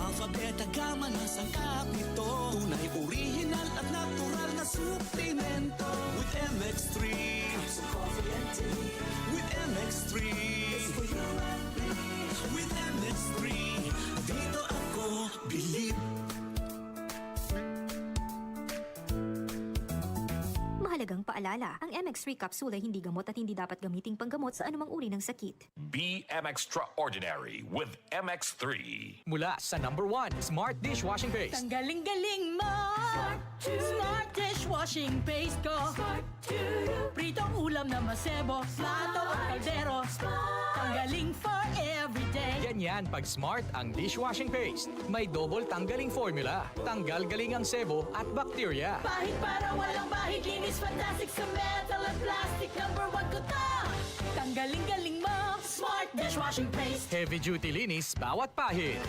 Alpha, Beta, Gamma na sangkap nito. Tunay, original at natural na suplemento. With MX3 Capsule Coffee and Tea. With MX3 it's for you and me. With MX3 dito ako bilib. Mahalagang paalala, ang MX3 capsule ay hindi gamot at hindi dapat gamiting panggamot sa anumang uri ng sakit. Be extraordinary with MX3. Mula sa #1 Smart Dishwashing Paste. Ang galing-galing mo! Smart dishwashing paste ko! Pritong ulam na masebo, plato o kaldero. Tanggaling for everyday. Ganyan pag Smart ang dishwashing paste. May double tanggaling formula. Tanggal galing ang sebo at bakterya. Bahid para walang bahid, linis fantastic sa metal at plastic. #1 ko to! Tanggaling-galing mo! Smart dishwashing paste. Heavy duty linis bawat pahid.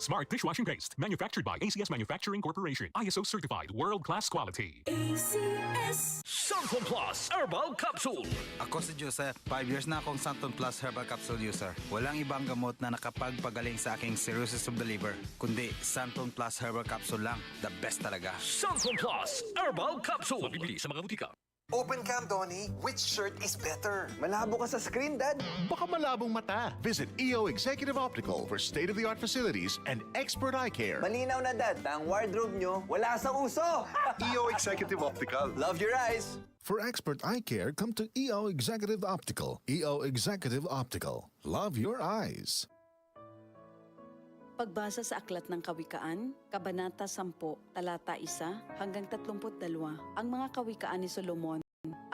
Smart Dishwashing Paste, manufactured by ACS Manufacturing Corporation. ISO certified, world-class quality. ACS. Santon Plus Herbal Capsule. Ako si Joseph. 5 years na akong Santon Plus Herbal Capsule user. Walang ibang gamot na nakapagpagaling sa aking cirrhosis of the liver, kundi Santon Plus Herbal Capsule lang. The best talaga. Santon Plus Herbal Capsule. Mabibili sa mga butika. Open cam, Donnie. Which shirt is better? Malabo ka sa screen, Dad. Baka malabong mata. Visit EO Executive Optical for state-of-the-art facilities and expert eye care. Malinaw na, Dad. Ang wardrobe nyo, wala sa uso. EO Executive Optical. Love your eyes. For expert eye care, come to EO Executive Optical. EO Executive Optical. Love your eyes. Pagbasa sa Aklat ng Kawikaan, Kabanata 10, Talata 1 hanggang 32, ang mga kawikaan ni Solomon.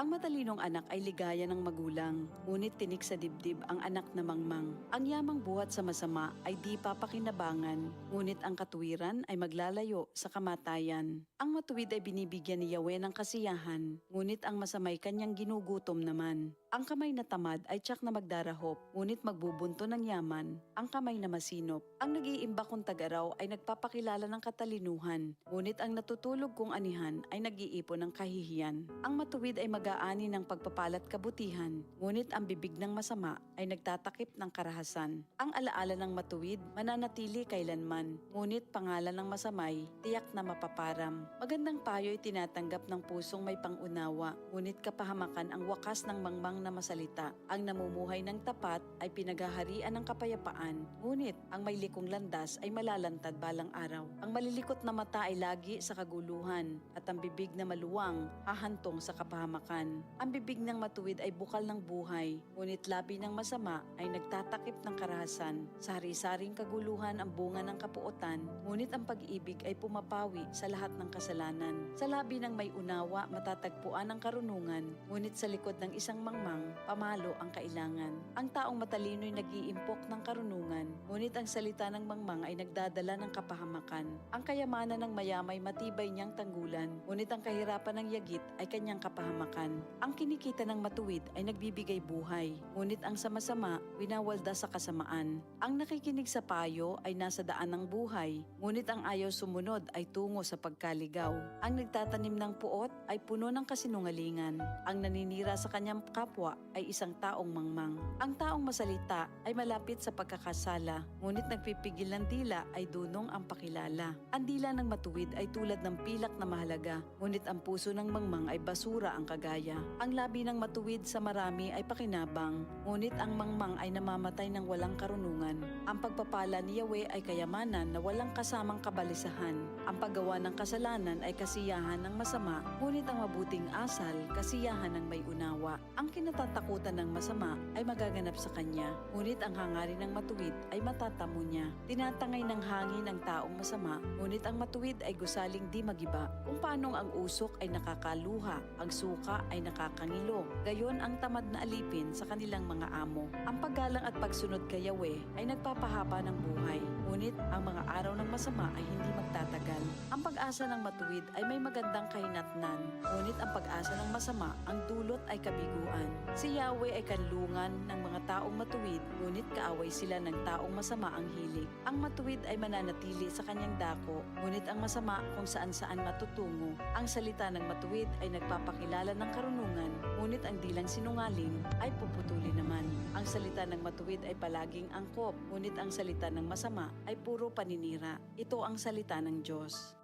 Ang matalinong anak ay ligaya ng magulang, ngunit tinik sa dibdib ang anak na mangmang. Ang yamang buhat sa masama ay di papakinabangan, ngunit ang katuwiran ay maglalayo sa kamatayan. Ang matuwid ay binibigyan ni Yahweh ng kasiyahan, ngunit ang masamay kanyang ginugutom naman. Ang kamay na tamad ay tiyak na magdarahop, ngunit magbubunto ng yaman. Ang kamay na masinop, ang nag-iimba kong tagaraw ay nagpapakilala ng katalinuhan, ngunit ang natutulog kong anihan ay nag-iipon ng kahihiyan. Ang matuwid ay mag-aani ng pagpapalat kabutihan, ngunit ang bibig ng masama ay nagtatakip ng karahasan. Ang alaala ng matuwid mananatili kailanman, ngunit pangalan ng masamay tiyak na mapaparam. Magandang payo ay tinatanggap ng pusong may pangunawa, ngunit kapahamakan ang wakas ng mangmang na masalita. Ang namumuhay ng tapat ay pinaghaharian ng kapayapaan, ngunit ang may likong landas ay malalantad balang araw. Ang malilikot na mata ay lagi sa kaguluhan, at ang bibig na maluwang hahantong sa kapahamakan. Ang bibig ng matuwid ay bukal ng buhay, ngunit labi ng masama ay nagtatakip ng karahasan. Sa hari-saring kaguluhan ang bunga ng kapuotan, ngunit ang pag-ibig ay pumapawi sa lahat ng kasalanan. Sa labi ng may unawa matatagpuan ang karunungan, ngunit sa likod ng isang mangmang pamalo ang kailangan. Ang taong matalino ay nag-iimpok ng karunungan, ngunit ang salita ng mangmang ay nagdadala ng kapahamakan. Ang kayamanan ng mayamay matibay niyang tanggulan, ngunit ang kahirapan ng yagit ay kanyang kapahamakan. Ang kinikita ng matuwid ay nagbibigay buhay, ngunit ang sama-sama winawalda sa kasamaan. Ang nakikinig sa payo ay nasa daan ng buhay, ngunit ang ayaw sumunod ay tungo sa pagkaligaw. Ang nagtatanim ng puot ay puno ng kasinungalingan. Ang naninira sa kanyang kapwa ay isang taong mangmang. Ang taong masalita ay malapit sa pagkakasala, ngunit nagpipigil ng dila ay dunong ang pakilala. Ang dila ng matuwid ay tulad ng pilak na mahalaga, ngunit ang puso ng mangmang ay basura ang kagaya. Ang labi ng matuwid sa marami ay pakinabang, ngunit ang mangmang ay namamatay ng walang karunungan. Ang pagpapala ni Yahweh ay kayamanan na walang kasamang kabalisahan. Ang paggawa ng kasalanan ay kasiyahan ng masama, ngunit ang mabuting asal, kasiyahan ng may unawa. Ang kinatatakutan ng masama ay magaganap sa kanya, ngunit ang hangarin ng matuwid ay matatamo niya. Tinatangay ng hangin ang taong masama, ngunit ang matuwid ay gusaling di magiba. Kung paanong ang usok ay nakakaluha, ang suka ay nakakangilo, gayon ang tamad na alipin sa kanilang mga amo. Ang paggalang at pagsunod kay Yahweh ay nagpapahaba ng buhay, ngunit ang mga araw ng masama ay hindi magtatagal. Ang pag-asa ng matuwid ay may magandang kahinatnan, ngunit ang pag-asa ng masama ang dulot ay kabiguan. Si Yahweh ay kanlungan ng mga taong matuwid, ngunit kaaway sila ng taong masama ang hilig. Ang matuwid ay mananatili sa kanyang dako, ngunit ang masama kung saan-saan matutungo. Ang salita ng matuwid ay nagpapakilala ng karunungan, ngunit ang dilang sinungaling ay puputuli naman. Ang salita ng matuwid ay palaging angkop, ngunit ang salita ng masama ay puro paninira. Ito ang salita ng Diyos.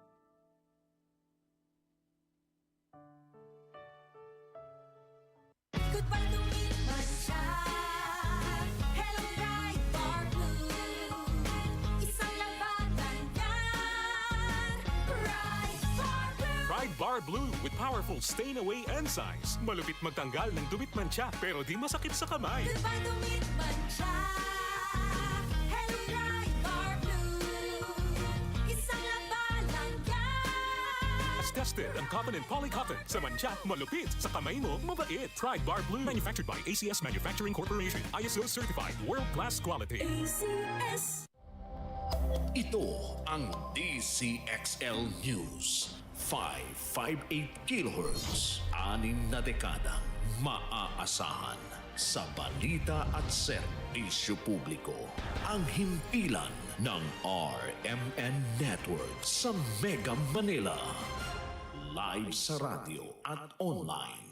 Goodbye to me, Masya. Hello, Bright Bar Blue. Isang labanan yan. Bright Bar Blue. Pride Bar Blue with powerful stain-away enzymes. Malupit magtanggal ng dumit mancha pero di masakit sa kamay. Goodbye to me, Masya. Hello, Bright Bar Blue. Isang labanan yan. As tested ang cotton and polycotton. Sa mancha, malupit. Sa kamay mo, mabait. Pride Bar Blue. Manufactured by ACS Manufacturing Corporation. ISO certified. World-class quality. ACS. Ito ang DCXL News. 558 kHz. 6 na dekadang maaasahan. Sa balita at serbisyo publiko. Ang himpilan ng RMN Network sa Mega Manila. Live sa radyo at online